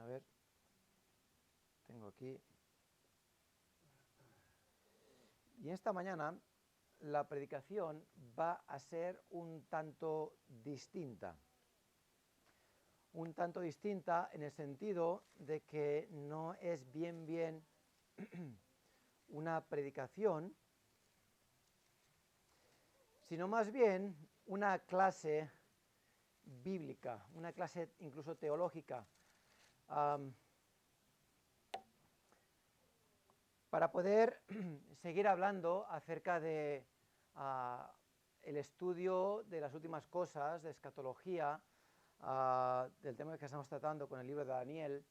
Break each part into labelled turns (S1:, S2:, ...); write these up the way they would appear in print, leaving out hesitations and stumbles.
S1: ver, tengo aquí. Y esta mañana la predicación va a ser un tanto distinta. Un tanto distinta en el sentido de que no es bien una predicación, sino más bien una clase bíblica, una clase incluso teológica, para poder seguir hablando acerca de el estudio de las últimas cosas, de escatología, del tema que estamos tratando con el libro de Daniel.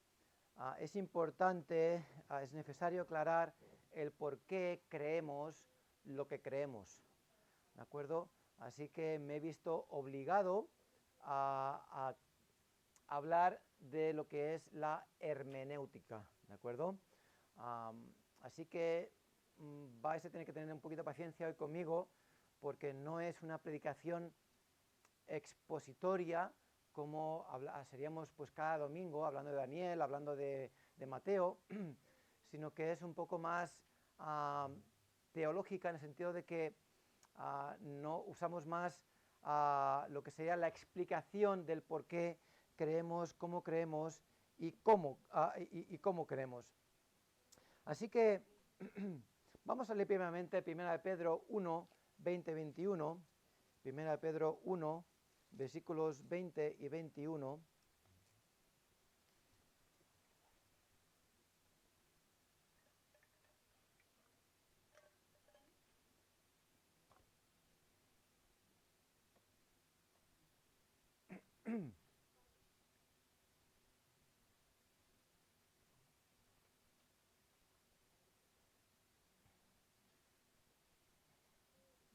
S1: Es importante, es necesario aclarar el por qué creemos lo que creemos, ¿de acuerdo? Así que me he visto obligado a hablar de lo que es la hermenéutica, ¿de acuerdo? Así que vais a tener que tener un poquito de paciencia hoy conmigo, porque no es una predicación expositoria como seríamos pues cada domingo hablando de Daniel, hablando de Mateo, sino que es un poco más teológica, en el sentido de que no usamos más lo que sería la explicación del por qué creemos y cómo creemos. Así que vamos a leer primeramente 1 de Pedro 1, 20, 21, 1 de Pedro 1, versículos 20 y 21.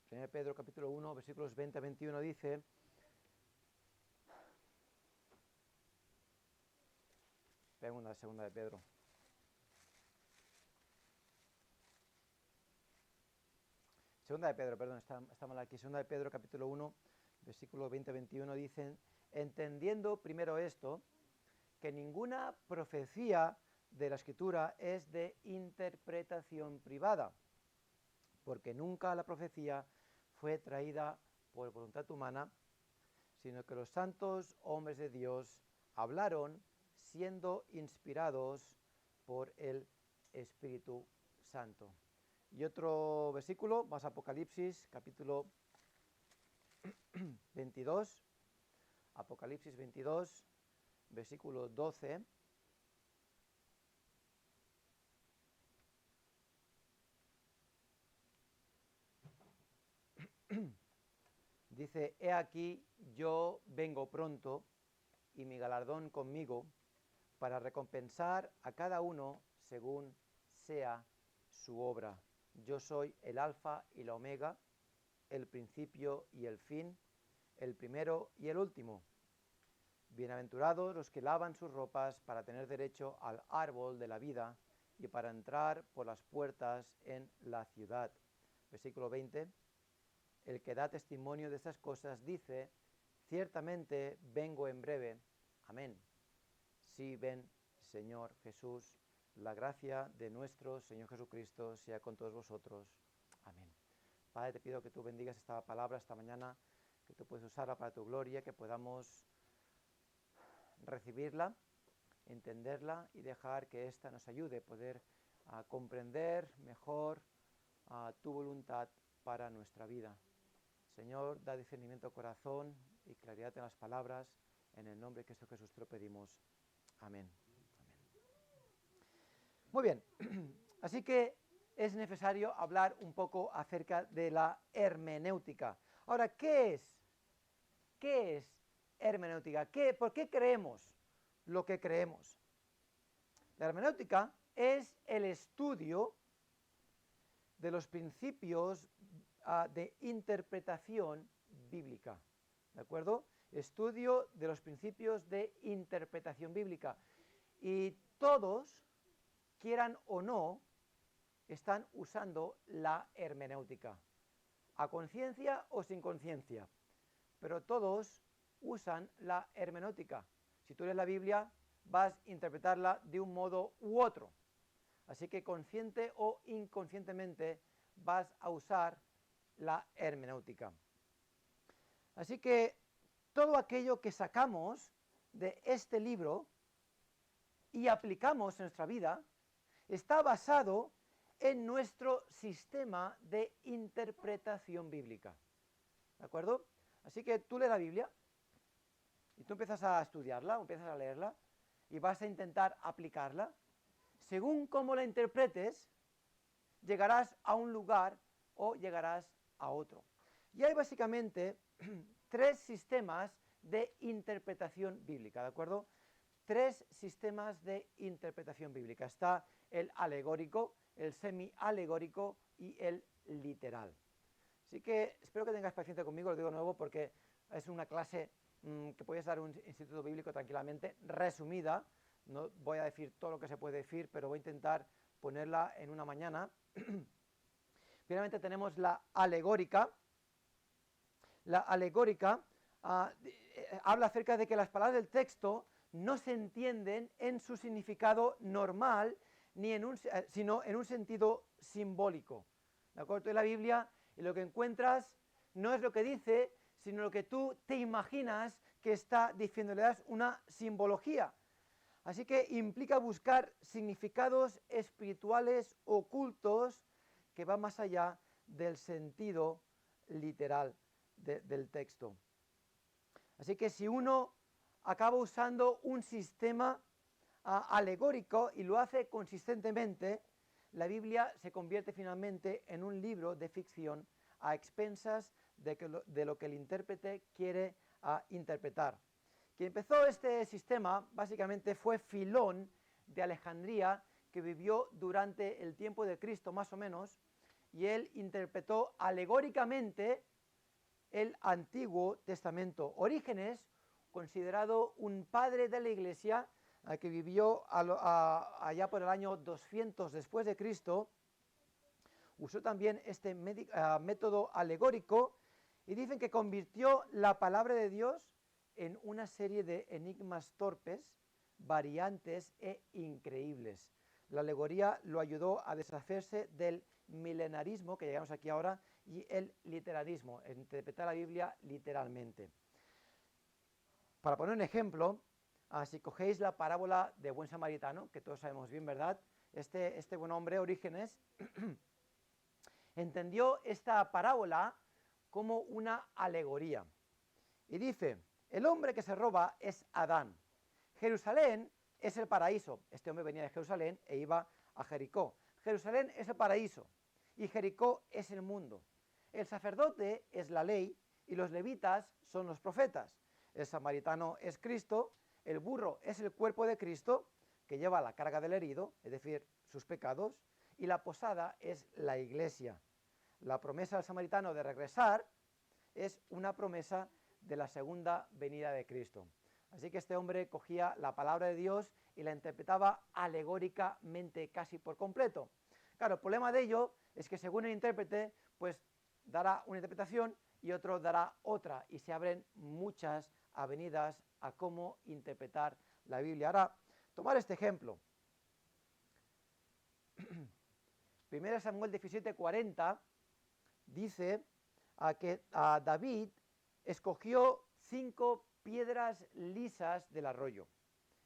S1: Primera de Pedro capítulo 1, versículos 20 a 21 dice: segunda de Pedro. Segunda de Pedro, perdón, está mal aquí. Segunda de Pedro capítulo 1, versículos 20 a 21 dicen: entendiendo primero esto, que ninguna profecía de la Escritura es de interpretación privada, porque nunca la profecía fue traída por voluntad humana, sino que los santos hombres de Dios hablaron siendo inspirados por el Espíritu Santo. Y otro versículo, más Apocalipsis, capítulo 22, Apocalipsis 22, versículo 12. Dice: he aquí, yo vengo pronto, y mi galardón conmigo, para recompensar a cada uno según sea su obra. Yo soy el Alfa y la Omega, el principio y el fin, el primero y el último. Bienaventurados los que lavan sus ropas para tener derecho al árbol de la vida y para entrar por las puertas en la ciudad. Versículo 20. El que da testimonio de estas cosas dice: ciertamente vengo en breve. Amén. Sí, ven, Señor Jesús. La gracia de nuestro Señor Jesucristo sea con todos vosotros. Amén. Padre, te pido que tú bendigas esta palabra esta mañana, que tú puedes usarla para tu gloria, que podamos recibirla, entenderla y dejar que ésta nos ayude a poder comprender mejor tu voluntad para nuestra vida. Señor, da discernimiento al corazón y claridad en las palabras. En el nombre de Cristo Jesús te lo pedimos. Amén. Amén. Muy bien, así que es necesario hablar un poco acerca de la hermenéutica. Ahora, ¿qué es? ¿Qué es hermenéutica? ¿Por qué creemos lo que creemos? La hermenéutica es el estudio de los principios de interpretación bíblica, ¿de acuerdo? Estudio de los principios de interpretación bíblica. Y todos, quieran o no, están usando la hermenéutica, a conciencia o sin conciencia, pero todos usan la hermenéutica. Si tú lees la Biblia, vas a interpretarla de un modo u otro. Así que consciente o inconscientemente vas a usar la hermenéutica. Así que todo aquello que sacamos de este libro y aplicamos en nuestra vida está basado en nuestro sistema de interpretación bíblica. ¿De acuerdo? Así que tú lees la Biblia y tú empiezas a estudiarla, o empiezas a leerla y vas a intentar aplicarla. Según cómo la interpretes, llegarás a un lugar o llegarás a otro. Y hay básicamente tres sistemas de interpretación bíblica, ¿de acuerdo? Tres sistemas de interpretación bíblica. Está el alegórico, el semi-alegórico y el literal. Así que espero que tengáis paciencia conmigo, lo digo de nuevo porque es una clase que puedes dar en un instituto bíblico tranquilamente, resumida. No voy a decir todo lo que se puede decir, pero voy a intentar ponerla en una mañana. Finalmente tenemos la alegórica. La alegórica habla acerca de que las palabras del texto no se entienden en su significado normal, sino en un sentido simbólico. ¿De acuerdo? Tú en la Biblia y lo que encuentras no es lo que dice, sino lo que tú te imaginas que está diciendo, le das una simbología. Así que implica buscar significados espirituales ocultos que van más allá del sentido literal del texto. Así que si uno acaba usando un sistema alegórico y lo hace consistentemente, la Biblia se convierte finalmente en un libro de ficción a expensas de lo que el intérprete quiere interpretar. Quien empezó este sistema básicamente fue Filón de Alejandría, que vivió durante el tiempo de Cristo más o menos, y él interpretó alegóricamente el Antiguo Testamento. Orígenes, considerado un padre de la Iglesia, que vivió allá por el año 200 después de Cristo, usó también este método alegórico y dicen que convirtió la palabra de Dios en una serie de enigmas torpes, variantes e increíbles. La alegoría lo ayudó a deshacerse del milenarismo, que llegamos aquí ahora, y el literalismo, interpretar la Biblia literalmente. Para poner un ejemplo, si cogéis la parábola de buen samaritano, que todos sabemos bien, ¿verdad? Este buen hombre, Orígenes, entendió esta parábola como una alegoría. Y dice, el hombre que se roba es Adán. Jerusalén es el paraíso. Este hombre venía de Jerusalén e iba a Jericó. Jerusalén es el paraíso y Jericó es el mundo. El sacerdote es la ley y los levitas son los profetas. El samaritano es Cristo, el burro es el cuerpo de Cristo, que lleva la carga del herido, es decir, sus pecados, y la posada es la iglesia. La promesa del samaritano de regresar es una promesa de la segunda venida de Cristo. Así que este hombre cogía la palabra de Dios y la interpretaba alegóricamente casi por completo. Claro, el problema de ello es que según el intérprete, pues dará una interpretación y otro dará otra, y se abren muchas avenidas a cómo interpretar la Biblia. Ahora, tomar este ejemplo. 1 Samuel 17:40 dice que David escogió 5 piedras lisas del arroyo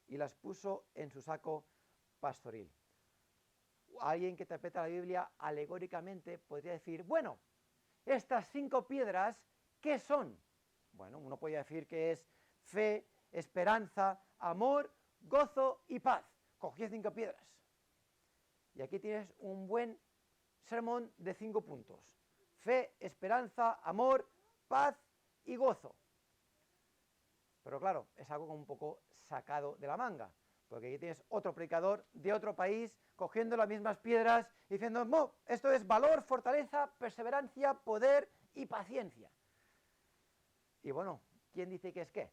S1: y las puso en su saco pastoril. Alguien que interpreta la Biblia alegóricamente podría decir, bueno, estas 5 piedras, ¿qué son? Bueno, uno podría decir que es fe, esperanza, amor, gozo y paz. Cogí 5 piedras. Y aquí tienes un buen sermón de 5 puntos. Fe, esperanza, amor, paz y gozo. Pero claro, es algo un poco sacado de la manga, porque aquí tienes otro predicador de otro país cogiendo las mismas piedras y diciendo, no, esto es valor, fortaleza, perseverancia, poder y paciencia. Y bueno, ¿quién dice que es qué?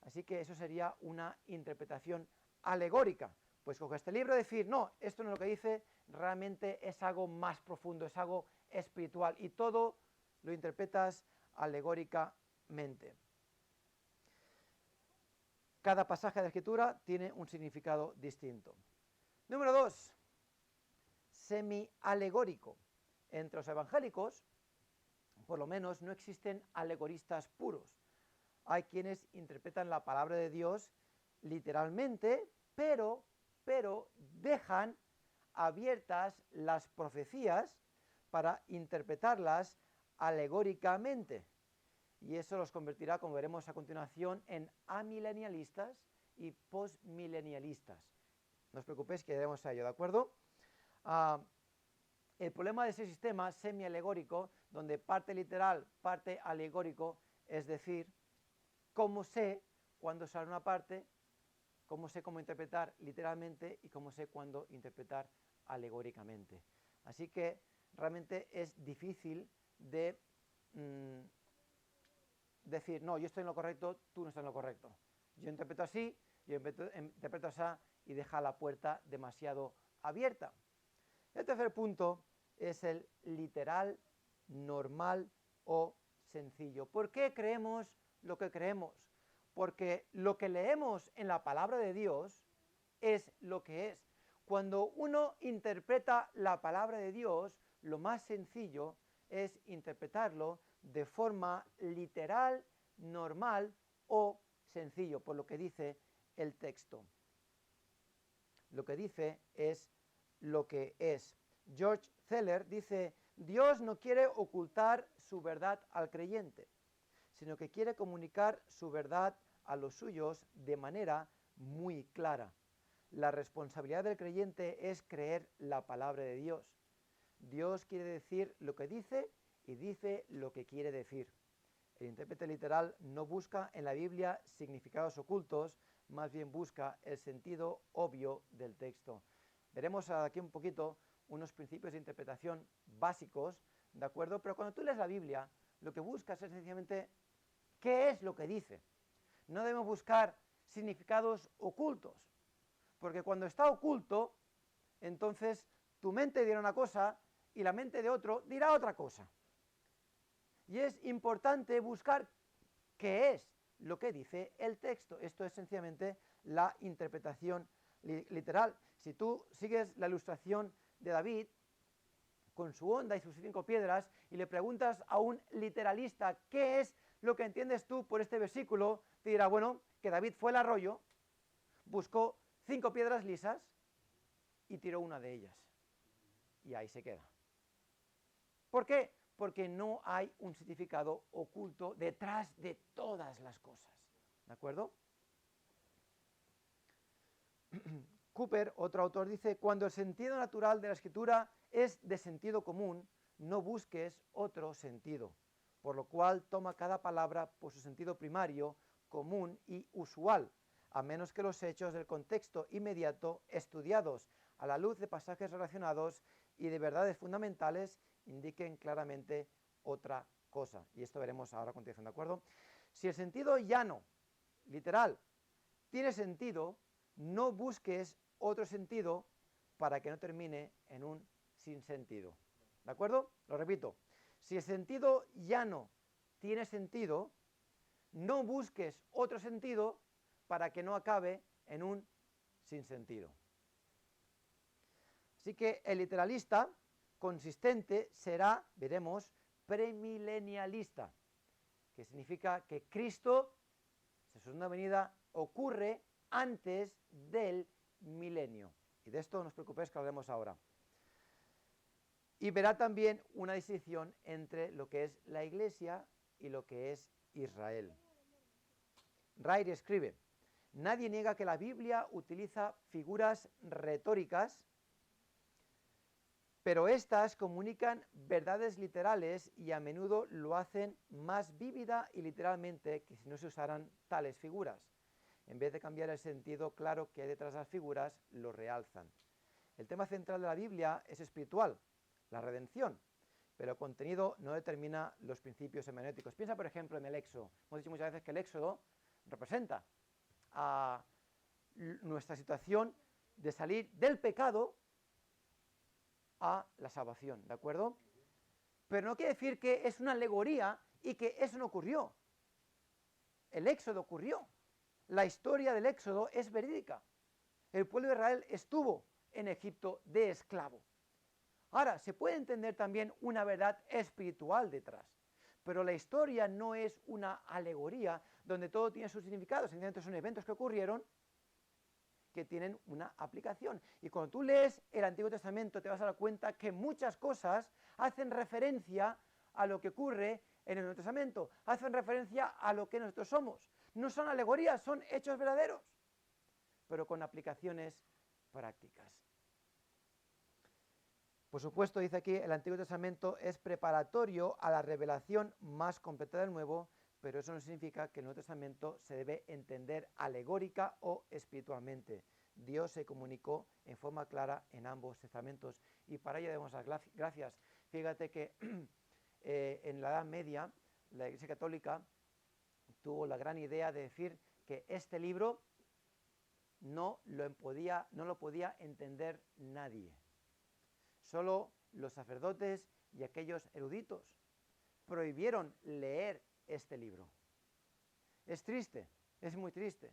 S1: Así que eso sería una interpretación alegórica. Pues coge este libro y decir, no, esto no es lo que dice, realmente es algo más profundo, es algo espiritual, y todo lo interpretas alegóricamente. Cada pasaje de la Escritura tiene un significado distinto. Número 2, semi-alegórico. Entre los evangélicos, por lo menos, no existen alegoristas puros. Hay quienes interpretan la palabra de Dios literalmente, pero dejan abiertas las profecías para interpretarlas alegóricamente. Y eso los convertirá, como veremos a continuación, en amilenialistas y postmilenialistas. No os preocupéis que llegaremos a ello, ¿de acuerdo? El problema de ese sistema semi-alegórico, donde parte literal, parte alegórico, es decir, cómo sé cuándo usar una parte, cómo sé cómo interpretar literalmente y cómo sé cuándo interpretar alegóricamente. Así que realmente es difícil de decir, no, yo estoy en lo correcto, tú no estás en lo correcto. Yo interpreto así, yo interpreto así, y deja la puerta demasiado abierta. El tercer punto es el literal, normal o sencillo. ¿Por qué creemos lo que creemos? Porque lo que leemos en la palabra de Dios es lo que es. Cuando uno interpreta la palabra de Dios, lo más sencillo es interpretarlo de forma literal, normal o sencillo, por lo que dice el texto. Lo que dice es lo que es. George Zeller dice, Dios no quiere ocultar su verdad al creyente, sino que quiere comunicar su verdad a los suyos de manera muy clara. La responsabilidad del creyente es creer la palabra de Dios. Dios quiere decir lo que dice y dice lo que quiere decir. El intérprete literal no busca en la Biblia significados ocultos, más bien busca el sentido obvio del texto. Veremos aquí un poquito unos principios de interpretación básicos, ¿de acuerdo? Pero cuando tú lees la Biblia, lo que buscas es sencillamente qué es lo que dice. No debemos buscar significados ocultos, porque cuando está oculto, entonces tu mente dirá una cosa y la mente de otro dirá otra cosa. Y es importante buscar qué es lo que dice el texto. Esto es sencillamente la interpretación literal. Si tú sigues la ilustración de David con su honda y sus 5 piedras y le preguntas a un literalista qué es lo que entiendes tú por este versículo, te dirá, bueno, que David fue al arroyo, buscó 5 piedras lisas y tiró una de ellas. Y ahí se queda. ¿Por qué? Porque no hay un significado oculto detrás de todas las cosas. ¿De acuerdo? Cooper, otro autor, dice, cuando el sentido natural de la escritura es de sentido común, no busques otro sentido, por lo cual toma cada palabra por su sentido primario, común y usual, a menos que los hechos del contexto inmediato, estudiados a la luz de pasajes relacionados y de verdades fundamentales, indiquen claramente otra cosa. Y esto veremos ahora a continuación, ¿de acuerdo? Si el sentido llano, literal, tiene sentido, no busques otro sentido para que no termine en un sinsentido. ¿De acuerdo? Lo repito. Si el sentido llano tiene sentido, no busques otro sentido para que no acabe en un sinsentido. Así que el literalista consistente será, veremos, premilenialista, que significa que Cristo, su segunda venida, ocurre antes del milenio. Y de esto no os preocupéis que hablaremos ahora. Y verá también una distinción entre lo que es la Iglesia y lo que es Israel. Wright escribe, nadie niega que la Biblia utiliza figuras retóricas, pero éstas comunican verdades literales y a menudo lo hacen más vívida y literalmente que si no se usaran tales figuras. En vez de cambiar el sentido claro que hay detrás de las figuras, lo realzan. El tema central de la Biblia es espiritual, la redención, pero el contenido no determina los principios hermenéuticos. Piensa, por ejemplo, en el Éxodo. Hemos dicho muchas veces que el Éxodo representa a nuestra situación de salir del pecado a la salvación, ¿de acuerdo? Pero no quiere decir que es una alegoría y que eso no ocurrió. El Éxodo ocurrió. la historia del Éxodo es verídica. El pueblo de Israel estuvo en Egipto de esclavo. Ahora, se puede entender también una verdad espiritual detrás, pero la historia no es una alegoría donde todo tiene su significado, sencillamente son eventos que ocurrieron que tienen una aplicación. Y cuando tú lees el Antiguo Testamento te vas a dar cuenta que muchas cosas hacen referencia a lo que ocurre en el Nuevo Testamento, hacen referencia a lo que nosotros somos. No son alegorías, son hechos verdaderos, pero con aplicaciones prácticas. Por supuesto, dice aquí, el Antiguo Testamento es preparatorio a la revelación más completa del Nuevo, pero eso no significa que el Nuevo Testamento se debe entender alegórica o espiritualmente. Dios se comunicó en forma clara en ambos testamentos y para ello debemos dar gracias. Fíjate que en la Edad Media la Iglesia Católica tuvo la gran idea de decir que este libro no lo podía entender nadie. Solo los sacerdotes y aquellos eruditos prohibieron leer este libro. Es triste, es muy triste,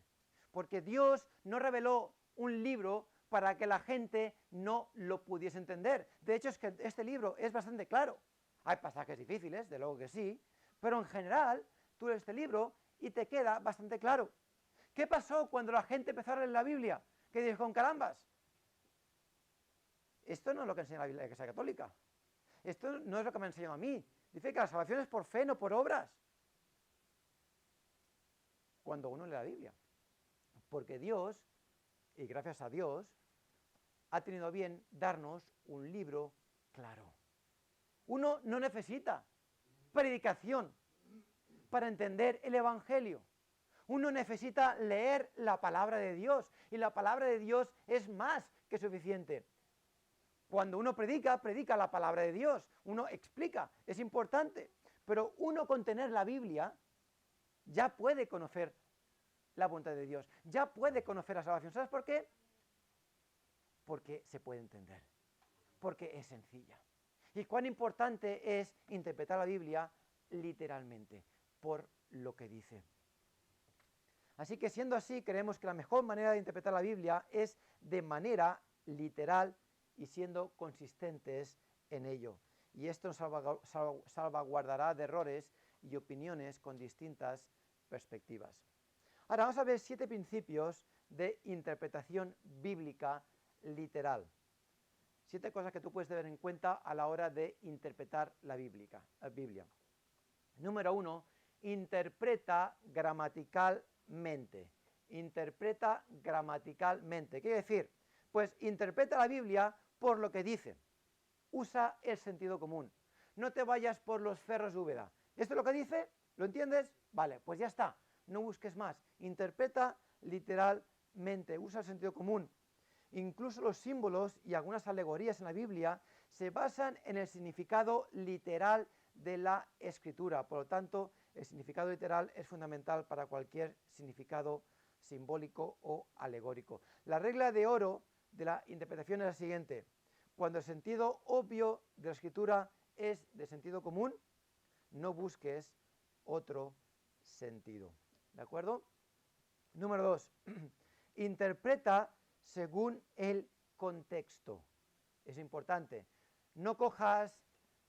S1: porque Dios no reveló un libro para que la gente no lo pudiese entender. De hecho, es que este libro es bastante claro. Hay pasajes difíciles, de luego que sí, pero en general tú lees este libro y te queda bastante claro. ¿Qué pasó cuando la gente empezó a leer la Biblia? Que dijo, carambas, esto no es lo que enseña la Iglesia Católica. Esto no es lo que me ha enseñado a mí. Dice que la salvación es por fe, no por obras. Cuando uno lee la Biblia. Porque Dios, y gracias a Dios, ha tenido bien darnos un libro claro. Uno no necesita predicación para entender el Evangelio. Uno necesita leer la palabra de Dios. Y la palabra de Dios es más que suficiente. Cuando uno predica, predica la palabra de Dios, uno explica, es importante, pero uno con tener la Biblia ya puede conocer la voluntad de Dios, ya puede conocer la salvación. ¿Sabes por qué? Porque se puede entender, porque es sencilla. Y cuán importante es interpretar la Biblia literalmente, por lo que dice. Así que siendo así, creemos que la mejor manera de interpretar la Biblia es de manera literal y siendo consistentes en ello. Y esto nos salvaguardará de errores y opiniones con distintas perspectivas. Ahora vamos a ver 7 principios de interpretación bíblica literal. 7 cosas que tú puedes tener en cuenta a la hora de interpretar la Biblia. Número 1, interpreta gramaticalmente. Interpreta gramaticalmente. ¿Qué quiere decir? Pues interpreta la Biblia por lo que dice. Usa el sentido común. No te vayas por los cerros de Úbeda. ¿Esto es lo que dice? ¿Lo entiendes? Vale, pues ya está. No busques más. Interpreta literalmente. Usa el sentido común. Incluso los símbolos y algunas alegorías en la Biblia se basan en el significado literal de la escritura. Por lo tanto, el significado literal es fundamental para cualquier significado simbólico o alegórico. La regla de oro de la interpretación es la siguiente. Cuando el sentido obvio de la escritura es de sentido común, no busques otro sentido. ¿De acuerdo? Número 2. Interpreta según el contexto. Es importante. No cojas,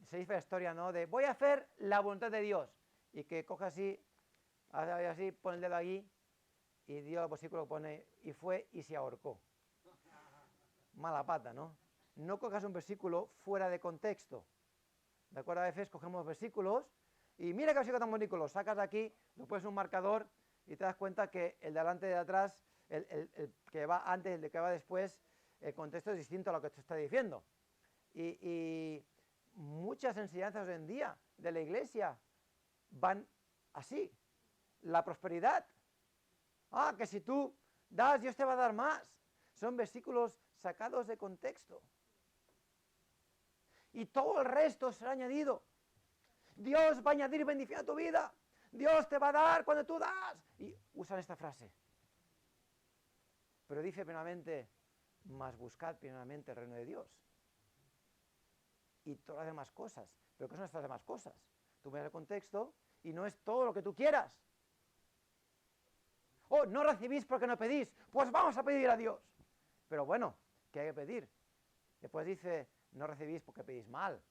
S1: se dice la historia, ¿no? De voy a hacer la voluntad de Dios. Y que coja así, pone el dedo aquí, y Dios el versículo pone, y fue y se ahorcó. Mala pata, ¿no? No cojas un versículo fuera de contexto. ¿De acuerdo? A veces cogemos versículos y mira qué versículo tan bonito, lo sacas de aquí, lo pones en un marcador y te das cuenta que el de adelante y de atrás, el que va antes y el que va después, el contexto es distinto a lo que te está diciendo. Y muchas enseñanzas hoy en día de la iglesia van así. La prosperidad. Ah, que si tú das, Dios te va a dar más. Son versículos sacados de contexto. Y todo el resto será añadido. Dios va a añadir bendición a tu vida. Dios te va a dar cuando tú das. Y usan esta frase. Pero dice primeramente, mas buscad primeramente el reino de Dios. Y todas las demás cosas. ¿Pero qué son estas demás cosas? Tú ves el contexto y no es todo lo que tú quieras. Oh, no recibís porque no pedís, pues vamos a pedir a Dios. Pero bueno, ¿qué hay que pedir? Después dice, no recibís porque pedís mal,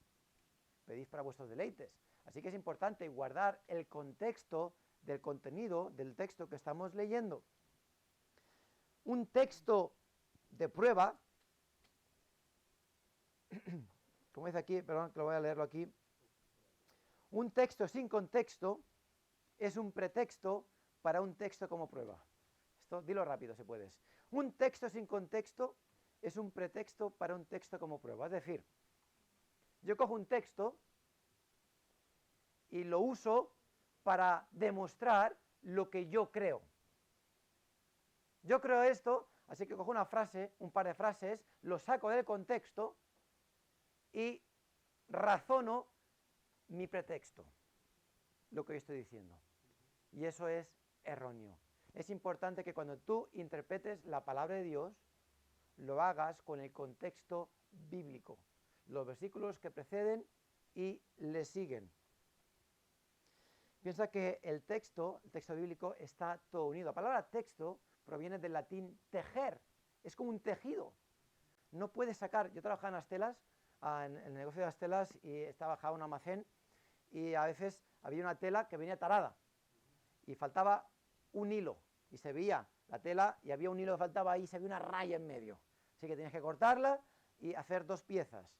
S1: pedís para vuestros deleites. Así que es importante guardar el contexto del contenido del texto que estamos leyendo. Un texto de prueba, como dice aquí, perdón, que lo voy a leerlo aquí, un texto sin contexto es un pretexto para un texto como prueba. Esto, dilo rápido si puedes. Un texto sin contexto es un pretexto para un texto como prueba. Es decir, yo cojo un texto y lo uso para demostrar lo que yo creo. Yo creo esto, así que cojo una frase, un par de frases, lo saco del contexto y razono mi pretexto, lo que yo estoy diciendo. Y eso es erróneo. Es importante que cuando tú interpretes la palabra de Dios, lo hagas con el contexto bíblico, los versículos que preceden y le siguen. Piensa que el texto bíblico está todo unido. La palabra texto proviene del latín tejer, es como un tejido. No puedes sacar, yo trabajaba en las telas, en el negocio de las telas, y trabajaba en un almacén, y a veces había una tela que venía tarada, y faltaba un hilo, y se veía la tela, y había un hilo que faltaba ahí, y se veía una raya en medio. Así que tenías que cortarla y hacer dos piezas,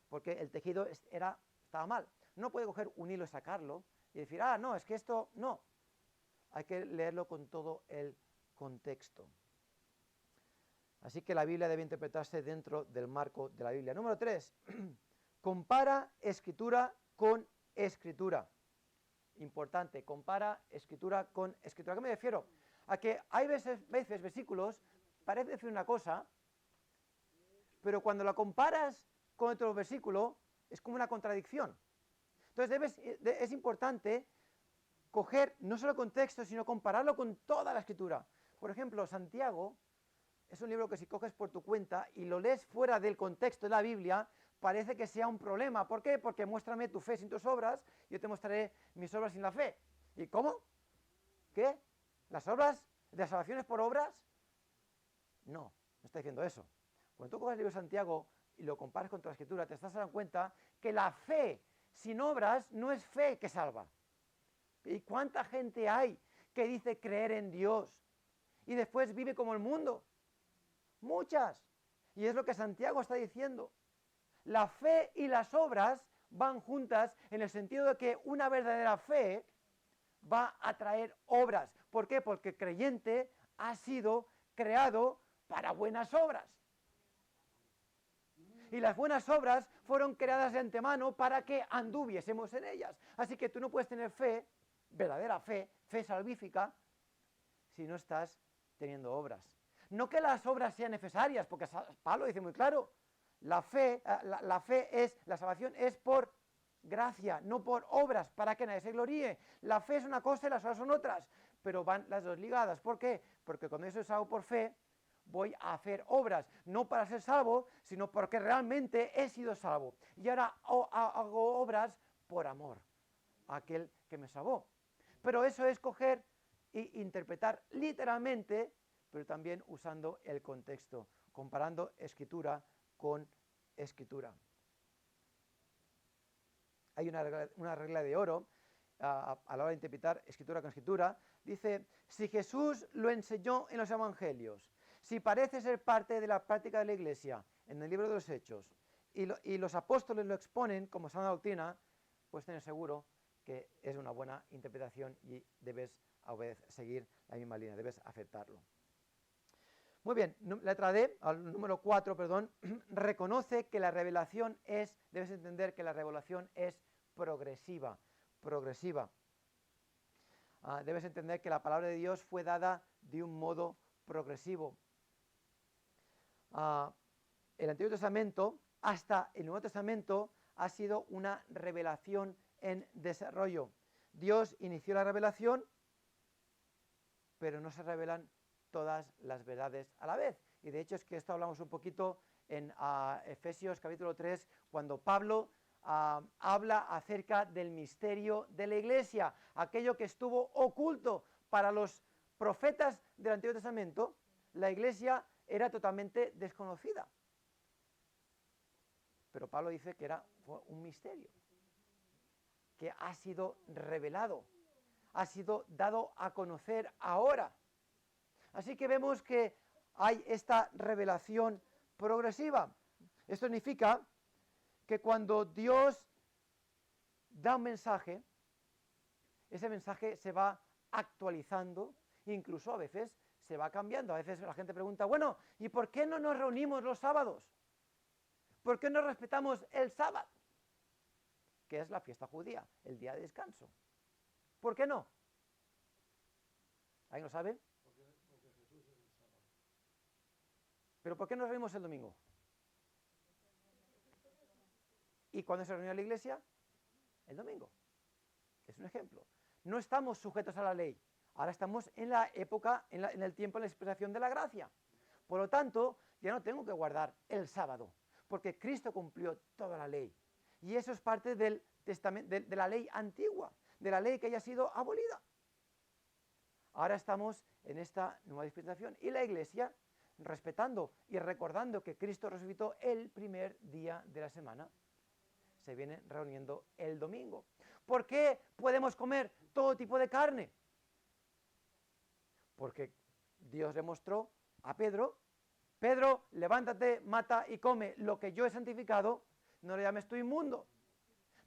S1: porque el tejido estaba mal. No puede coger un hilo y sacarlo, y decir, ah, no, es que esto, no. Hay que leerlo con todo el contexto. Así que la Biblia debe interpretarse dentro del marco de la Biblia. Número 3. Compara escritura con escritura. Importante, compara escritura con escritura. ¿A qué me refiero? A que hay veces versículos, parece decir una cosa, pero cuando la comparas con otro versículo, es como una contradicción. Entonces es importante coger no solo el contexto, sino compararlo con toda la escritura. Por ejemplo, Santiago es un libro que si coges por tu cuenta y lo lees fuera del contexto de la Biblia, parece que sea un problema. ¿Por qué? Porque muéstrame tu fe sin tus obras, yo te mostraré mis obras sin la fe. ¿Y cómo? ¿Qué? ¿Las obras de salvación es por obras? No está diciendo eso. Cuando tú coges el libro de Santiago y lo comparas con toda la escritura, te estás dando cuenta que la fe sin obras no es fe que salva. ¿Y cuánta gente hay que dice creer en Dios y después vive como el mundo? Muchas. Y es lo que Santiago está diciendo. La fe y las obras van juntas en el sentido de que una verdadera fe va a traer obras. ¿Por qué? Porque el creyente ha sido creado para buenas obras. Y las buenas obras fueron creadas de antemano para que anduviésemos en ellas. Así que tú no puedes tener fe, verdadera fe, fe salvífica, si no estás teniendo obras. No que las obras sean necesarias, porque Pablo dice muy claro, la salvación es por gracia, no por obras, para que nadie se gloríe. La fe es una cosa y las obras son otras, pero van las dos ligadas. ¿Por qué? Porque cuando yo soy salvo por fe, voy a hacer obras, no para ser salvo, sino porque realmente he sido salvo. Y ahora hago obras por amor a aquel que me salvó. Pero eso es coger e interpretar literalmente, pero también usando el contexto, comparando escritura con escritura. Hay una regla de oro a la hora de interpretar escritura con escritura. Dice, si Jesús lo enseñó en los evangelios, si parece ser parte de la práctica de la Iglesia en el libro de los Hechos, y los apóstoles lo exponen como sana doctrina, pues ten seguro que es una buena interpretación y debes seguir la misma línea, debes aceptarlo. Muy bien, letra D, al número 4, perdón, reconoce que la revelación debes entender que la revelación es progresiva. Debes entender que la palabra de Dios fue dada de un modo progresivo. El Antiguo Testamento hasta el Nuevo Testamento ha sido una revelación en desarrollo. Dios inició la revelación, pero no se revelan todas las verdades a la vez. Y de hecho es que esto hablamos un poquito en Efesios capítulo 3, cuando Pablo habla acerca del misterio de la Iglesia, aquello que estuvo oculto para los profetas del Antiguo Testamento, la iglesia era totalmente desconocida. Pero Pablo dice que fue un misterio, que ha sido revelado, ha sido dado a conocer ahora. Así que vemos que hay esta revelación progresiva. Esto significa que cuando Dios da un mensaje, ese mensaje se va actualizando, incluso a veces se va cambiando. A veces la gente pregunta, bueno, ¿y por qué no nos reunimos los sábados? ¿Por qué no respetamos el sábado? Que es la fiesta judía, el día de descanso. ¿Por qué no? ¿Alguien lo sabe?
S2: Porque Jesús es el sábado.
S1: ¿Pero por qué nos reunimos el domingo? ¿Y cuándo se reunió la iglesia? El domingo. Es un ejemplo. No estamos sujetos a la ley. Ahora estamos en la época, en el tiempo de la expresión de la gracia. Por lo tanto, ya no tengo que guardar el sábado, porque Cristo cumplió toda la ley. Y eso es parte del testamento, de la ley antigua, de la ley que haya sido abolida. Ahora estamos en esta nueva dispensación y la iglesia, respetando y recordando que Cristo resucitó el primer día de la semana, se viene reuniendo el domingo. ¿Por qué podemos comer todo tipo de carne? Porque Dios le mostró a Pedro, Pedro, levántate, mata y come lo que yo he santificado, no le llames tú inmundo.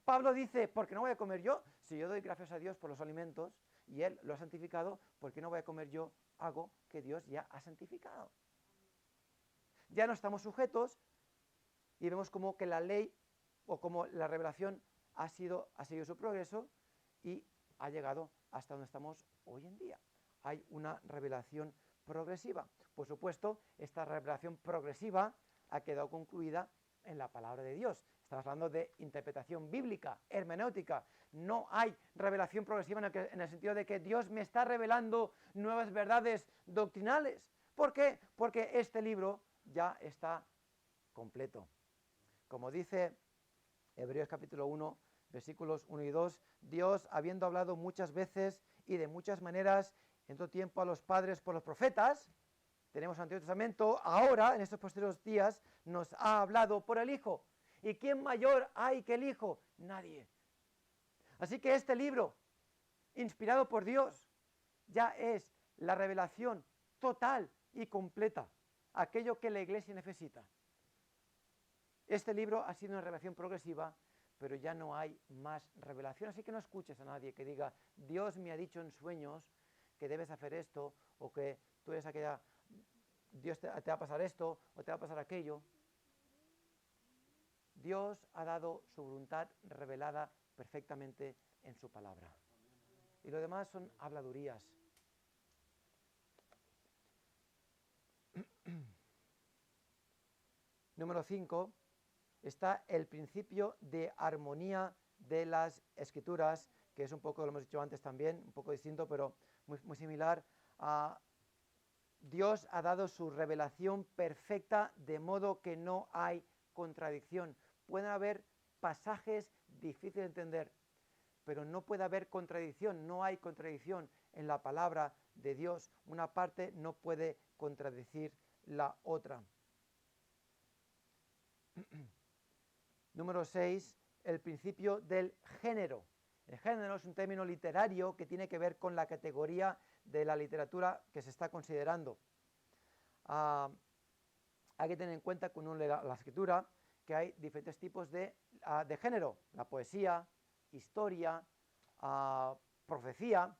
S1: Pablo dice, ¿por qué no voy a comer yo? Si yo doy gracias a Dios por los alimentos y Él lo ha santificado, ¿por qué no voy a comer yo algo que Dios ya ha santificado? Ya no estamos sujetos y vemos como que la ley o como la revelación ha seguido su progreso y ha llegado hasta donde estamos hoy en día. Hay una revelación progresiva. Por supuesto, esta revelación progresiva ha quedado concluida en la palabra de Dios. Estamos hablando de interpretación bíblica, hermenéutica. No hay revelación progresiva en el sentido de que Dios me está revelando nuevas verdades doctrinales. ¿Por qué? Porque este libro ya está completo. Como dice Hebreos capítulo 1, versículos 1 y 2, Dios, habiendo hablado muchas veces y de muchas maneras en todo tiempo a los padres por los profetas, tenemos el Antiguo Testamento, ahora, en estos posteriores días, nos ha hablado por el Hijo. ¿Y quién mayor hay que el Hijo? Nadie. Así que este libro, inspirado por Dios, ya es la revelación total y completa, aquello que la Iglesia necesita. Este libro ha sido una revelación progresiva, pero ya no hay más revelación, así que no escuches a nadie que diga, Dios me ha dicho en sueños que debes hacer esto, o que tú eres aquella, Dios te va a pasar esto, o te va a pasar aquello. Dios ha dado su voluntad revelada perfectamente en su palabra. Y lo demás son habladurías. Número 5. Está el principio de armonía de las escrituras, que es un poco, lo hemos dicho antes también, un poco distinto, pero muy similar. Dios ha dado su revelación perfecta, de modo que no hay contradicción. Pueden haber pasajes difíciles de entender, pero no puede haber contradicción, no hay contradicción en la palabra de Dios. Una parte no puede contradecir la otra. Número 6, el principio del género. El género es un término literario que tiene que ver con la categoría de la literatura que se está considerando. Hay que tener en cuenta cuando uno lee la escritura que hay diferentes tipos de género. La poesía, historia, profecía.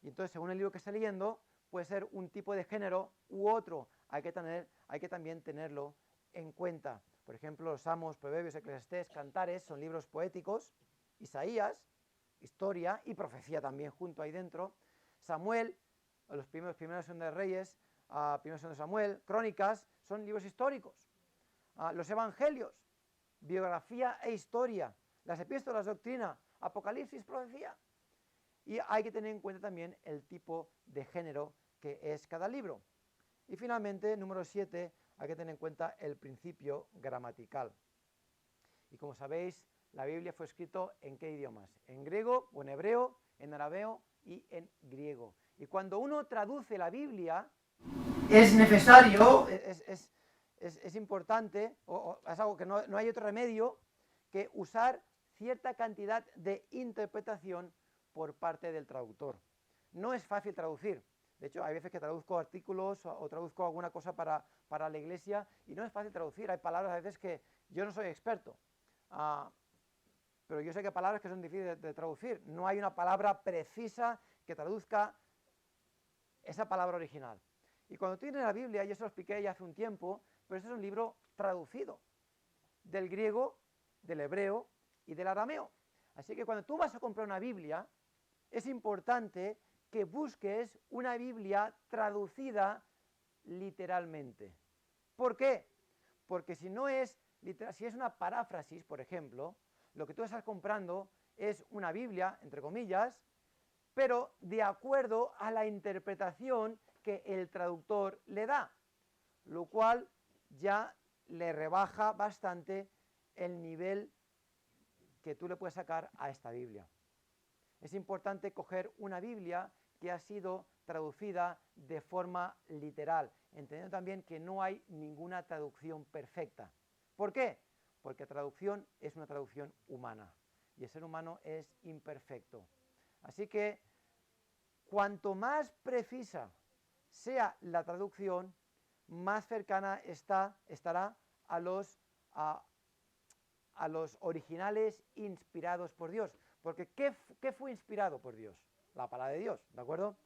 S1: Y entonces, según el libro que esté leyendo, puede ser un tipo de género u otro. Hay que también tenerlo en cuenta. Por ejemplo, los Salmos, Proverbios, Eclesiastés, Cantares son libros poéticos. Isaías, historia y profecía también junto ahí dentro. Samuel, los primeros son de Reyes, primeros son de Samuel, Crónicas, son libros históricos. Los Evangelios, biografía e historia. Las epístolas, doctrina, Apocalipsis, profecía. Y hay que tener en cuenta también el tipo de género que es cada libro. Y finalmente, número 7, hay que tener en cuenta el principio gramatical. Y como sabéis, la Biblia fue escrita ¿en qué idiomas? En griego o en hebreo, en arameo y en griego. Y cuando uno traduce la Biblia, es necesario, es importante, o es algo que no hay otro remedio que usar cierta cantidad de interpretación por parte del traductor. No es fácil traducir. De hecho, hay veces que traduzco artículos o traduzco alguna cosa para la iglesia y no es fácil traducir. Hay palabras a veces que yo no soy experto, pero yo sé que hay palabras que son difíciles de traducir. No hay una palabra precisa que traduzca esa palabra original. Y cuando tú tienes la Biblia, yo se lo expliqué ya hace un tiempo, pero este es un libro traducido del griego, del hebreo y del arameo. Así que cuando tú vas a comprar una Biblia, es importante que busques una Biblia traducida literalmente. ¿Por qué? Porque si no es literal, si es una paráfrasis, por ejemplo, lo que tú estás comprando es una Biblia, entre comillas, pero de acuerdo a la interpretación que el traductor le da, lo cual ya le rebaja bastante el nivel que tú le puedes sacar a esta Biblia. Es importante coger una Biblia que ha sido traducida de forma literal, entendiendo también que no hay ninguna traducción perfecta. ¿Por qué? Porque traducción es una traducción humana y el ser humano es imperfecto. Así que cuanto más precisa sea la traducción, más cercana estará a los originales inspirados por Dios. Porque ¿qué fue inspirado por Dios? La palabra de Dios, ¿de acuerdo?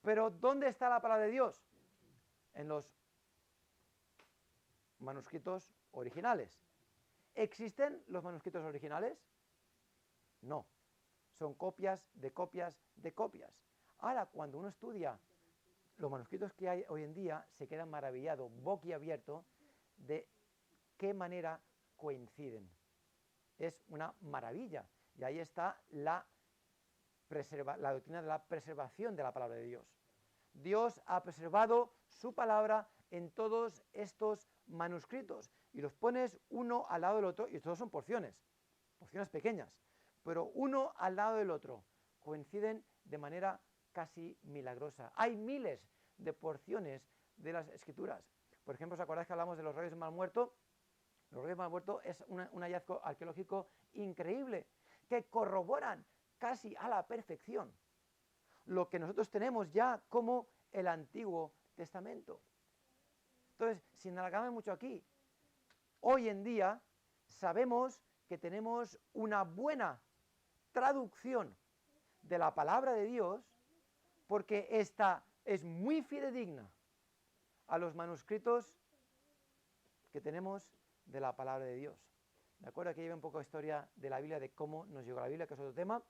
S1: Pero ¿dónde está la palabra de Dios? En los manuscritos originales. ¿Existen los manuscritos originales? No. Son copias de copias de copias. Ahora, cuando uno estudia los manuscritos que hay hoy en día, se queda maravillado, boquiabierto, de qué manera coinciden. Es una maravilla. Y ahí está la doctrina de la preservación de la palabra de Dios. Dios ha preservado su palabra en todos estos manuscritos y los pones uno al lado del otro, y todos son porciones pequeñas, pero uno al lado del otro coinciden de manera casi milagrosa. Hay miles de porciones de las escrituras. Por ejemplo, ¿os acordáis que hablamos de los rollos del Mar Muerto? Los rollos del Mar Muerto es un hallazgo arqueológico increíble que corroboran casi a la perfección lo que nosotros tenemos ya como el Antiguo Testamento. Entonces, sin alargarme mucho aquí, hoy en día sabemos que tenemos una buena traducción de la palabra de Dios porque esta es muy fidedigna a los manuscritos que tenemos de la palabra de Dios. ¿De acuerdo? Aquí lleva un poco de historia de la Biblia, de cómo nos llegó la Biblia, que es otro tema,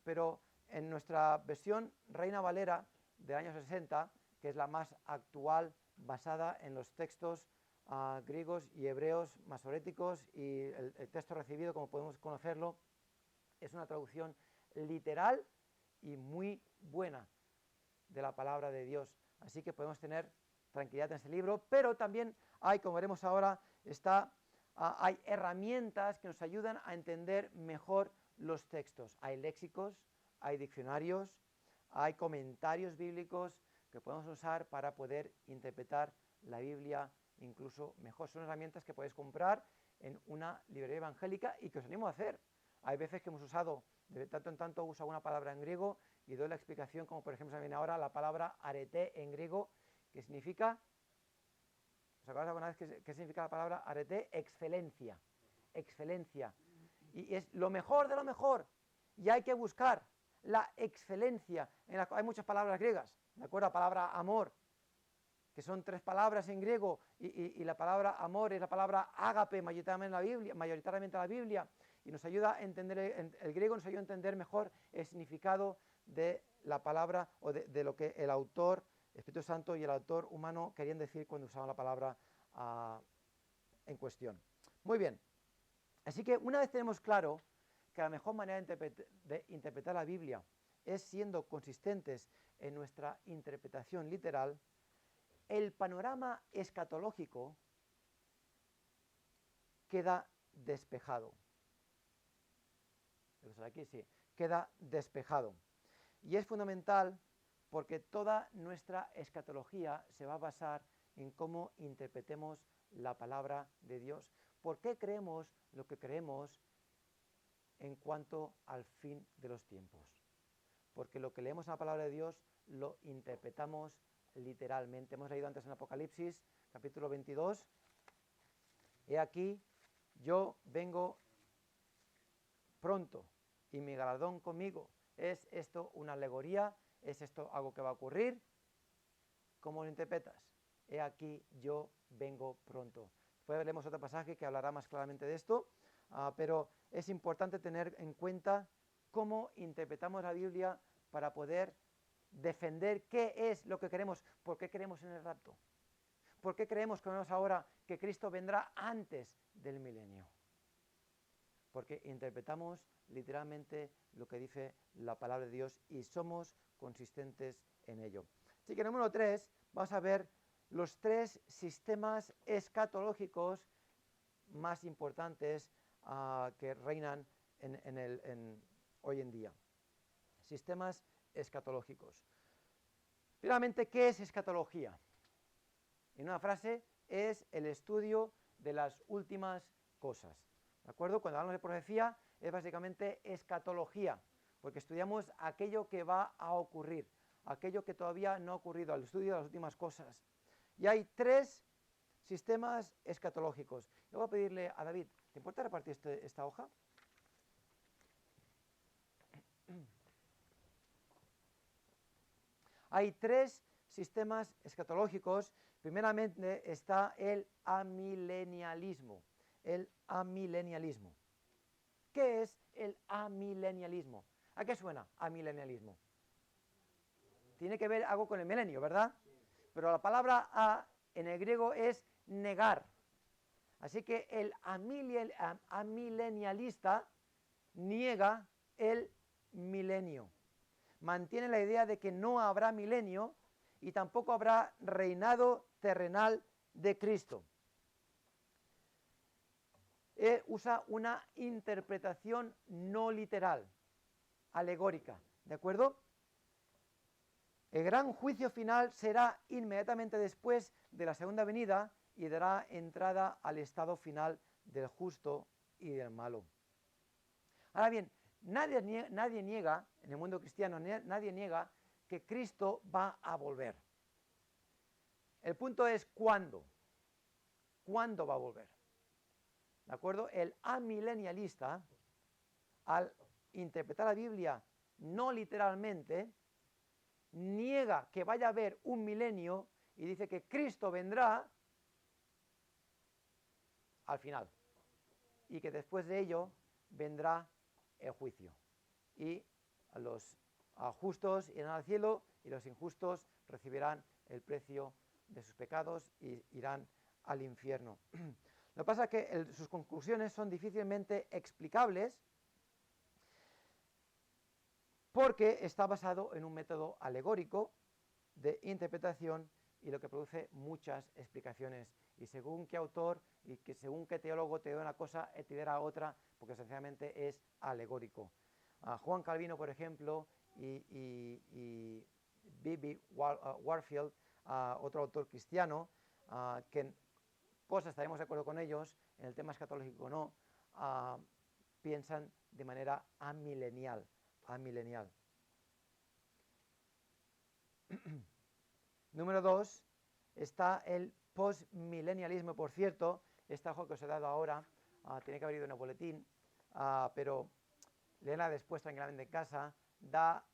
S1: pero en nuestra versión Reina Valera de años 60, que es la más actual, basada en los textos griegos y hebreos masoréticos, y el texto recibido, como podemos conocerlo, es una traducción literal y muy buena de la palabra de Dios. Así que podemos tener tranquilidad en este libro, pero también hay, como veremos ahora, hay herramientas que nos ayudan a entender mejor los textos. Hay léxicos, hay diccionarios, hay comentarios bíblicos que podemos usar para poder interpretar la Biblia incluso mejor. Son herramientas que podéis comprar en una librería evangélica y que os animo a hacer. Hay veces que hemos usado, de tanto en tanto uso alguna palabra en griego y doy la explicación, como por ejemplo se viene ahora la palabra arete en griego, que significa, ¿os acordáis alguna vez qué significa la palabra arete? Excelencia, excelencia. Y es lo mejor de lo mejor. Y hay que buscar la excelencia. Hay muchas palabras griegas, ¿de acuerdo? La palabra amor, que son 3 palabras en griego, y la palabra amor es la palabra ágape mayoritariamente en la Biblia, y nos ayuda a entender, el griego nos ayuda a entender mejor el significado de la palabra o de lo que el autor, el Espíritu Santo y el autor humano querían decir cuando usaban la palabra en cuestión. Muy bien, así que una vez tenemos claro que la mejor manera de interpretar la Biblia es siendo consistentes en nuestra interpretación literal, el panorama escatológico queda despejado. Aquí sí, queda despejado. Y es fundamental Porque toda nuestra escatología se va a basar en cómo interpretemos la palabra de Dios. ¿Por qué creemos lo que creemos en cuanto al fin de los tiempos? Porque lo que leemos en la palabra de Dios lo interpretamos literalmente. Hemos leído antes en Apocalipsis, capítulo 22. He aquí, yo vengo pronto y mi galardón conmigo. ¿Es esto una alegoría? ¿Es esto algo que va a ocurrir? ¿Cómo lo interpretas? He aquí, yo vengo pronto. Después leemos otro pasaje que hablará más claramente de esto, pero es importante tener en cuenta cómo interpretamos la Biblia para poder defender qué es lo que queremos. ¿Por qué creemos en el rapto? ¿Por qué creemos que vemos ahora que Cristo vendrá antes del milenio? Porque interpretamos literalmente lo que dice la palabra de Dios y somos consistentes en ello. Así que número 3, vamos a ver los 3 sistemas escatológicos más importantes que reinan hoy en día. Sistemas escatológicos. Primeramente, ¿qué es escatología? En una frase, es el estudio de las últimas cosas. ¿De acuerdo? Cuando hablamos de profecía, es básicamente escatología, porque estudiamos aquello que va a ocurrir, aquello que todavía no ha ocurrido, el estudio de las últimas cosas. Y hay 3 sistemas escatológicos. Yo voy a pedirle a David, ¿te importa repartir esta hoja? Hay 3 sistemas escatológicos. Primeramente está el amilenialismo. El amilenialismo. ¿Qué es el amilenialismo? ¿A qué suena amilenialismo? Tiene que ver algo con el milenio, ¿verdad? Pero la palabra a en el griego es negar. Así que el amilenialista niega el milenio. Mantiene la idea de que no habrá milenio y tampoco habrá reinado terrenal de Cristo. Usa una interpretación no literal, alegórica, ¿de acuerdo? El gran juicio final será inmediatamente después de la segunda venida y dará entrada al estado final del justo y del malo. Ahora bien, nadie niega, en el mundo cristiano, nadie niega que Cristo va a volver. El punto es ¿cuándo? ¿Cuándo va a volver? ¿De acuerdo? El amilenialista, al interpretar la Biblia no literalmente, niega que vaya a haber un milenio y dice que Cristo vendrá al final y que después de ello vendrá el juicio y los justos irán al cielo y los injustos recibirán el precio de sus pecados y irán al infierno. Lo que pasa es que sus conclusiones son difícilmente explicables porque está basado en un método alegórico de interpretación y lo que produce muchas explicaciones. Y según qué autor y que según qué teólogo te da una cosa, te dirá otra, porque esencialmente es alegórico. Juan Calvino, por ejemplo, y B.B. Warfield, otro autor cristiano, que en cosas estaremos de acuerdo con ellos, en el tema escatológico o no, piensan de manera amilenial. Número 2 está el postmilenialismo. Por cierto, esta hoja que os he dado ahora tiene que haber ido en el boletín, pero léela después tranquilamente en casa. Da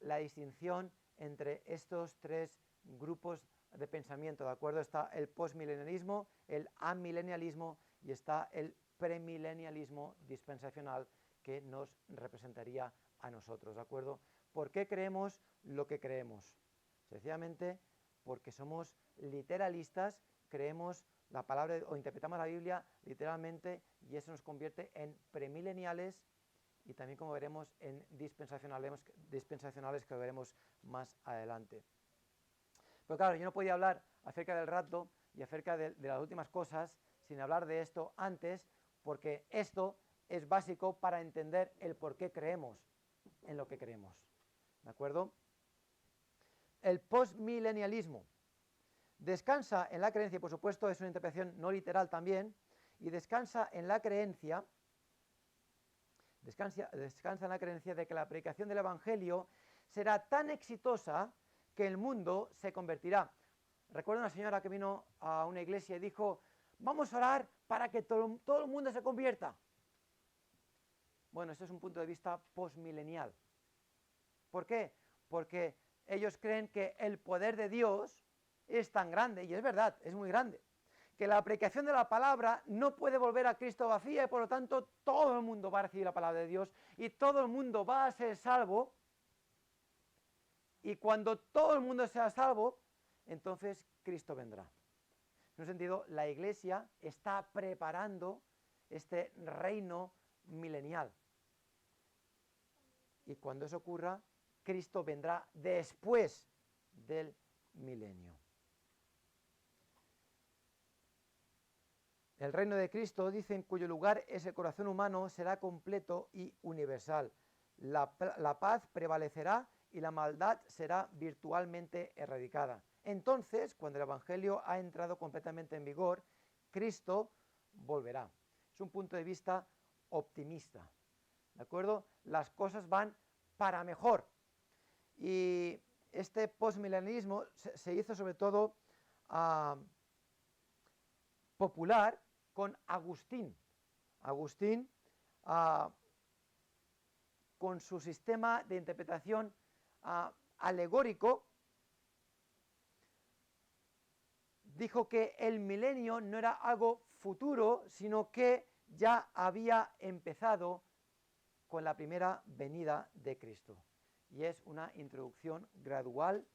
S1: la distinción entre estos 3 grupos de pensamiento, ¿de acuerdo? Está el postmilenialismo, el amilenialismo y está el premilenialismo dispensacional que nos representaría a nosotros, ¿de acuerdo? ¿Por qué creemos lo que creemos? Sencillamente porque somos literalistas, creemos la palabra o interpretamos la Biblia literalmente y eso nos convierte en premileniales y también, como veremos, en dispensacionales que lo veremos más adelante. Pero claro, yo no podía hablar acerca del rapto y acerca de las últimas cosas sin hablar de esto antes, porque esto es básico para entender el por qué creemos en lo que creemos. ¿De acuerdo? el postmilenialismo descansa en la creencia, y por supuesto es una interpretación no literal también, y descansa en la creencia de que la predicación del Evangelio será tan exitosa que el mundo se convertirá. Recuerdo una señora que vino a una iglesia y dijo, vamos a orar para que todo el mundo se convierta. Bueno, este es un punto de vista postmilenial. ¿Por qué? Porque ellos creen que el poder de Dios es tan grande, y es verdad, es muy grande, que la predicación de la palabra no puede volver a Cristo vacía, y por lo tanto todo el mundo va a recibir la palabra de Dios y todo el mundo va a ser salvo, y cuando todo el mundo sea salvo, entonces Cristo vendrá. En un sentido, la Iglesia está preparando este reino milenial. Y cuando eso ocurra, Cristo vendrá después del milenio. El reino de Cristo, dice, en cuyo lugar es el corazón humano, será completo y universal. La paz prevalecerá y la maldad será virtualmente erradicada. Entonces, cuando el Evangelio ha entrado completamente en vigor, Cristo volverá. Es un punto de vista optimista, ¿de acuerdo? Las cosas van para mejor. Y este postmilenialismo se hizo sobre todo popular con Agustín. Agustín, con su sistema de interpretación alegórico, dijo que el milenio no era algo futuro, sino que ya había empezado con la primera venida de Cristo. Y es una introducción gradual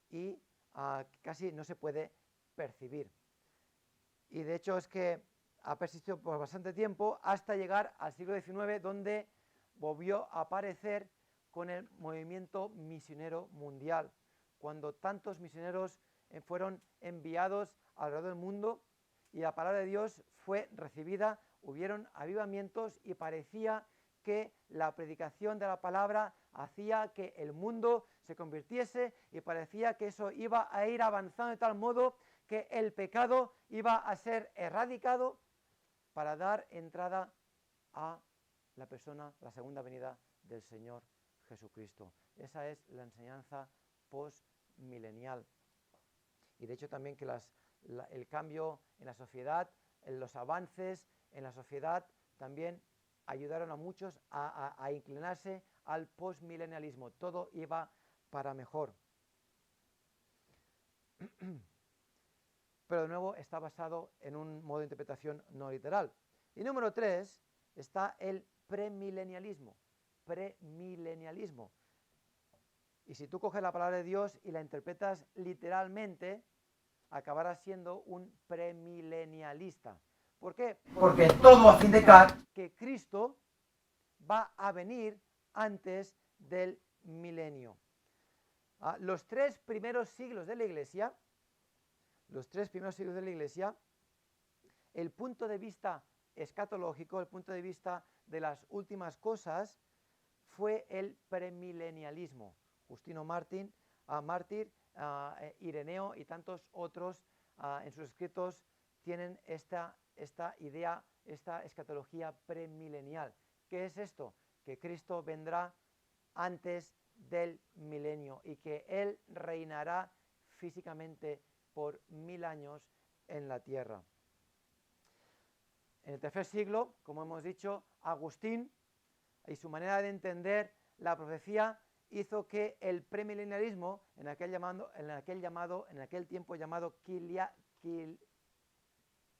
S1: y casi no se puede percibir. Y de hecho es que ha persistido por bastante tiempo hasta llegar al siglo XIX, donde volvió a aparecer con el movimiento misionero mundial, cuando tantos misioneros fueron enviados alrededor del mundo y la palabra de Dios fue recibida, hubieron avivamientos y parecía que la predicación de la palabra hacía que el mundo se convirtiese y parecía que eso iba a ir avanzando de tal modo que el pecado iba a ser erradicado para dar entrada a la persona, la segunda venida del Señor Jesucristo. Esa es la enseñanza postmilenial. Y de hecho también que el cambio en la sociedad, los avances en la sociedad también ayudaron a muchos a inclinarse al postmilenialismo. Todo iba para mejor. Pero de nuevo está basado en un modo de interpretación no literal. Y número 3 está el premilenialismo. Premilenialismo. Y si tú coges la palabra de Dios y la interpretas literalmente, acabarás siendo un premilenialista. ¿Por qué? Porque todo a fin de que Cristo va a venir antes del milenio. Los 3 primeros siglos de la Iglesia, el punto de vista escatológico, el punto de vista de las últimas cosas, fue el premilenialismo. Justino mártir, Ireneo y tantos otros en sus escritos tienen esta idea, esta escatología premilenial. ¿Qué es esto? Que Cristo vendrá antes del milenio y que Él reinará físicamente por 1000 años en la tierra. En el tercer siglo, como hemos dicho, Agustín y su manera de entender la profecía hizo que el premilenialismo, en aquel tiempo llamado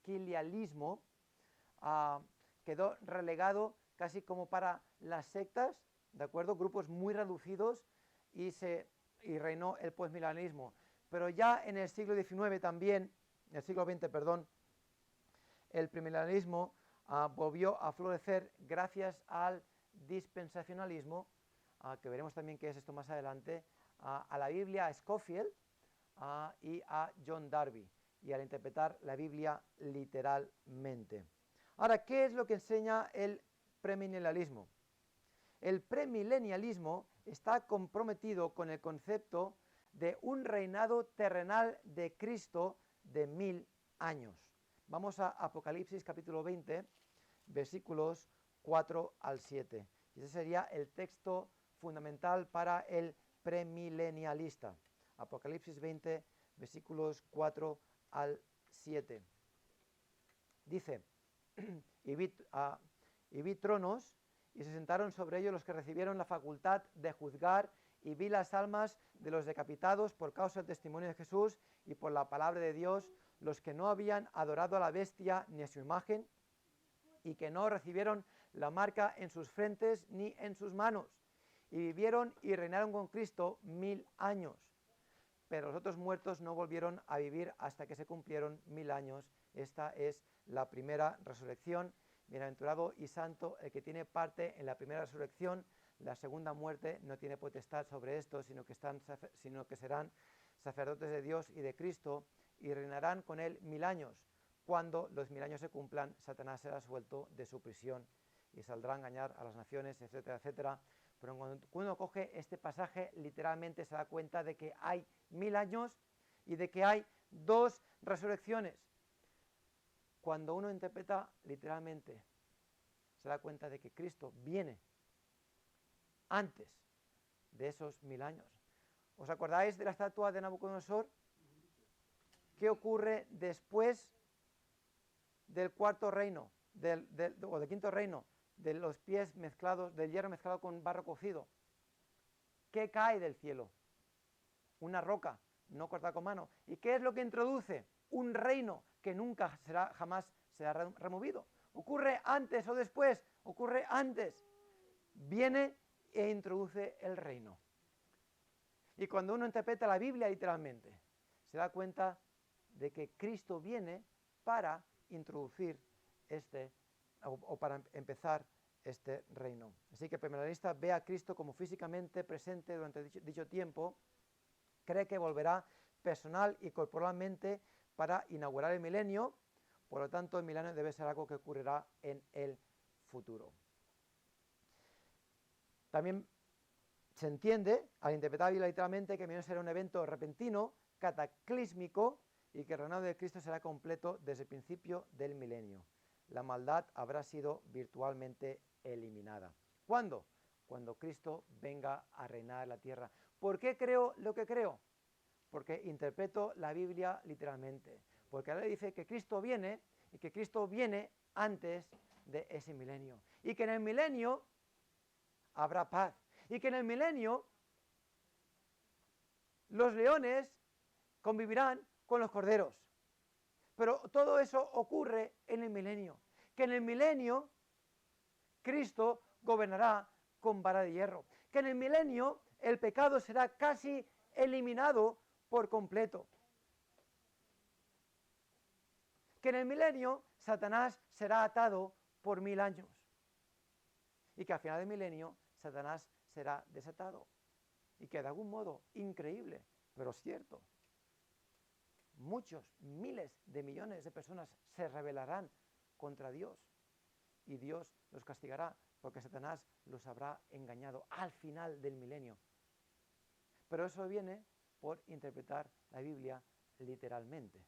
S1: quilialismo, quedó relegado casi como para las sectas, ¿de acuerdo? Grupos muy reducidos y reinó el postmilenialismo. Pero ya en el siglo XIX también, en el siglo XX, perdón, el premilenialismo volvió a florecer gracias al dispensacionalismo, que veremos también qué es esto más adelante, a la Biblia, a Scofield y a John Darby, y al interpretar la Biblia literalmente. Ahora, ¿qué es lo que enseña el premilenialismo? El premilenialismo está comprometido con el concepto de un reinado terrenal de Cristo de 1000 años. Vamos a Apocalipsis capítulo 20, versículos 4 al 7. Y ese sería el texto fundamental para el premilenialista. Apocalipsis 20, versículos 4 al 7. Dice, y vi tronos, y se sentaron sobre ellos los que recibieron la facultad de juzgar, y vi las almas de los decapitados por causa del testimonio de Jesús y por la palabra de Dios, los que no habían adorado a la bestia ni a su imagen, y que no recibieron la marca en sus frentes ni en sus manos, y vivieron y reinaron con Cristo 1000 años. Pero los otros muertos no volvieron a vivir hasta que se cumplieron 1000 años. Esta es la primera resurrección. Bienaventurado y santo el que tiene parte en la primera resurrección. La segunda muerte no tiene potestad sobre esto, sino que serán sacerdotes de Dios y de Cristo, y reinarán con él 1000 años. Cuando los 1000 años se cumplan, Satanás será suelto de su prisión y saldrá a engañar a las naciones, etcétera, etcétera. Pero cuando uno coge este pasaje, literalmente se da cuenta de que hay 1000 años y de que hay 2 resurrecciones. Cuando uno interpreta literalmente, se da cuenta de que Cristo viene antes de esos 1000 años. ¿Os acordáis de la estatua de Nabucodonosor? ¿Qué ocurre después del cuarto reino, o del quinto reino, de los pies mezclados, del hierro mezclado con barro cocido? ¿Qué cae del cielo? Una roca, no cortada con mano. ¿Y qué es lo que introduce? Un reino que nunca jamás será removido. ¿Ocurre antes o después? Ocurre antes. Viene e introduce el reino. Y cuando uno interpreta la Biblia literalmente, se da cuenta de que Cristo viene para introducir o para empezar este reino. Así que el premilenialista ve a Cristo como físicamente presente durante dicho tiempo, cree que volverá personal y corporalmente para inaugurar el milenio, por lo tanto el milenio debe ser algo que ocurrirá en el futuro. También se entiende, al interpretar literalmente, que el milenio será un evento repentino, cataclísmico, y que el reinado de Cristo será completo desde el principio del milenio. La maldad habrá sido virtualmente eliminada. ¿Cuándo? Cuando Cristo venga a reinar la tierra. ¿Por qué creo lo que creo? Porque interpreto la Biblia literalmente. Porque ahora dice que Cristo viene, y que Cristo viene antes de ese milenio. Y que en el milenio habrá paz. Y que en el milenio los leones convivirán con los corderos. Pero todo eso ocurre en el milenio. Que en el milenio Cristo gobernará con vara de hierro. Que en el milenio el pecado será casi eliminado por completo. Que en el milenio Satanás será atado por 1000 años. Y que al final del milenio Satanás será desatado. Y que de algún modo increíble, pero cierto, muchos, miles de millones de personas se rebelarán contra Dios y Dios los castigará porque Satanás los habrá engañado al final del milenio. Pero eso viene por interpretar la Biblia literalmente,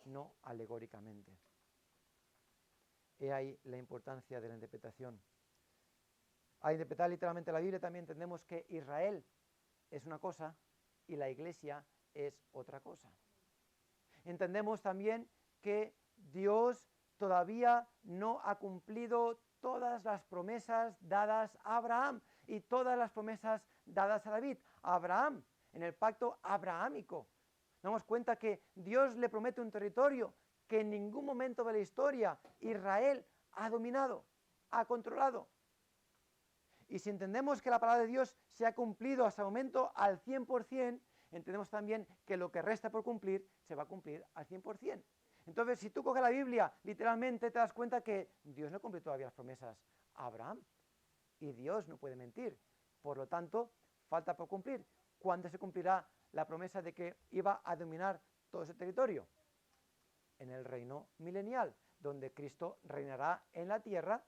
S1: no alegóricamente. He ahí la importancia de la interpretación. Al interpretar literalmente la Biblia también entendemos que Israel es una cosa y la Iglesia es otra cosa. Entendemos también que Dios todavía no ha cumplido todas las promesas dadas a Abraham y todas las promesas dadas a David. Abraham, en el pacto abrahámico, nos damos cuenta que Dios le promete un territorio que en ningún momento de la historia Israel ha dominado, ha controlado. Y si entendemos que la palabra de Dios se ha cumplido hasta el momento al 100%, entendemos también que lo que resta por cumplir se va a cumplir al 100%. Entonces, si tú coges la Biblia, literalmente te das cuenta que Dios no cumple todavía las promesas a Abraham. Y Dios no puede mentir. Por lo tanto, falta por cumplir. ¿Cuándo se cumplirá la promesa de que iba a dominar todo ese territorio? En el reino milenial, donde Cristo reinará en la tierra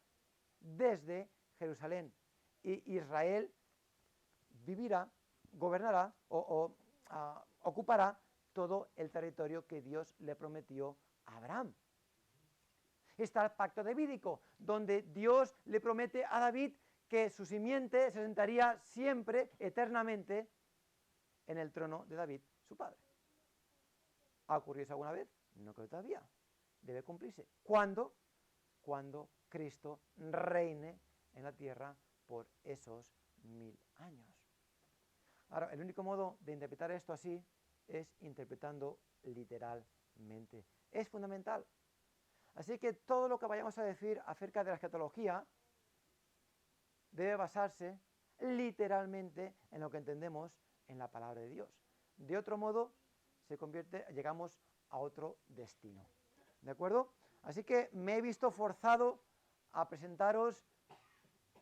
S1: desde Jerusalén. Y Israel vivirá gobernará o ocupará todo el territorio que Dios le prometió a Abraham. Está el pacto davídico, donde Dios le promete a David que su simiente se sentaría siempre, eternamente, en el trono de David, su padre. ¿Ha ocurrido eso alguna vez? No creo todavía. Debe cumplirse. ¿Cuándo? Cuando Cristo reine en la tierra por esos 1000 años. Ahora, el único modo de interpretar esto así es interpretando literalmente. Es fundamental. Así que todo lo que vayamos a decir acerca de la escatología debe basarse literalmente en lo que entendemos en la palabra de Dios. De otro modo, llegamos a otro destino. ¿De acuerdo? Así que me he visto forzado a presentaros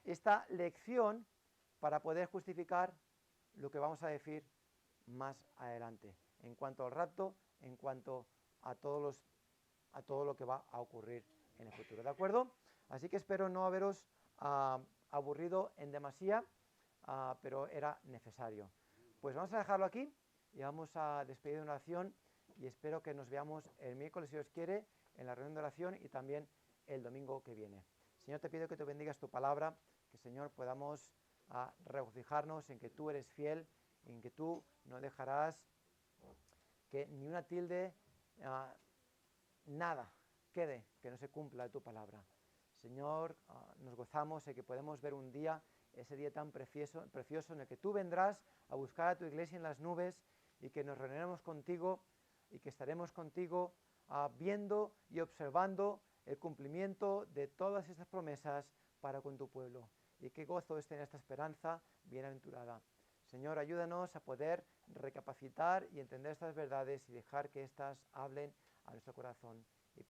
S1: esta lección para poder justificar lo que vamos a decir más adelante, en cuanto al rapto, en cuanto a todo lo que va a ocurrir en el futuro. ¿De acuerdo? Así que espero no haberos aburrido en demasía, pero era necesario. Pues vamos a dejarlo aquí y vamos a despedir de una oración y espero que nos veamos el miércoles, si Dios quiere, en la reunión de oración y también el domingo que viene. Señor, te pido que tú bendigas tu palabra, que Señor podamos regocijarnos en que tú eres fiel, en que tú no dejarás que ni una tilde, nada quede que no se cumpla de tu palabra. Señor, nos gozamos en que podemos ver un día, ese día tan precioso en el que tú vendrás a buscar a tu iglesia en las nubes y que nos reuniremos contigo y que estaremos contigo viendo y observando el cumplimiento de todas estas promesas para con tu pueblo. Y qué gozo es tener esta esperanza bienaventurada. Señor, ayúdanos a poder recapacitar y entender estas verdades y dejar que éstas hablen a nuestro corazón.